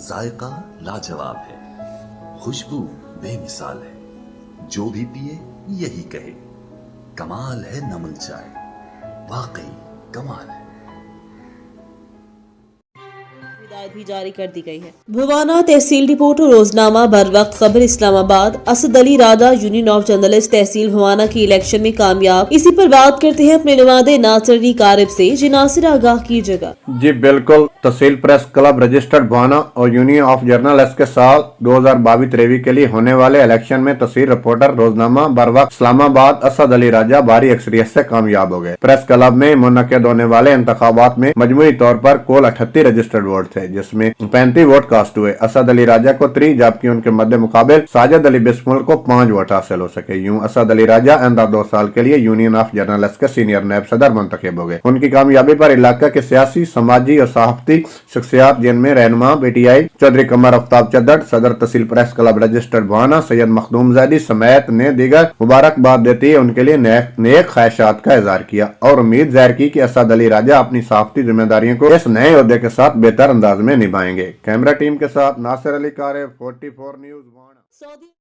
ذائقہ لاجواب ہے، خوشبو بے مثال ہے، جو بھی پیے یہی کہے کمال ہے نمک چائے، واقعی کمال ہے۔ ہدایت بھی جاری کر دی گئی ہے۔ بھوانا تحصیل رپورٹ و روزنامہ بر وقت خبر اسلام آباد۔ اسد علی راجہ یونین آف جرنلسٹ تحصیل بھوانا کی الیکشن میں کامیاب، اسی پر بات کرتے ہیں اپنے نمائندے ناصر علی کارب سے، جی ناصر آگاہ کیجیے گا۔ جی بالکل، تحصیل پریس کلب رجسٹرڈ بھوانا اور یونین آف جرنلسٹ کے سال 2022-23 کے لیے ہونے والے الیکشن میں تحصیل رپورٹر روزنامہ بر وقت اسلام آباد اسد علی راجہ بھاری اکثریت سے کامیاب ہو گئے۔ پریس کلب میں منعقد ہونے والے انتخابات میں مجموعی طور پر کل 38 رجسٹرڈ ووٹ تھے، جس میں 35 ووٹ کاسٹ ہوئے۔ اسد علی راجہ کو 3 جبکہ ان کے مد مقابل ساجد علی بسمل کو 5 ووٹ حاصل ہو سکے۔ یوں اسد علی راجہ آئندہ 2 سال کے لیے یونین آف جرنلسٹ کے سینئر نائب صدر منتخب ہو گئے۔ ان کی کامیابی پر علاقہ کے سیاسی، سماجی اور صحافتی شخصیات جن میں رہنما P T I Chaudhry Qamar Aftab چدر، صدر Tehsil press club registered Bhowana Syed Makhdoom Zaidi سمیت نے دیگر مبارکباد دیتے ان کے لیے نیک خواہشات کا اظہار کیا اور امید ظاہر کی کہ اسد علی راجہ اپنی صحافتی ذمہ داریوں کو اس نئے عہدے کے ساتھ بہتر انداز میں نبھائیں گے۔ کیمرہ ٹیم کے ساتھ ناصر علی کارب، 44 نیوز بھوانا۔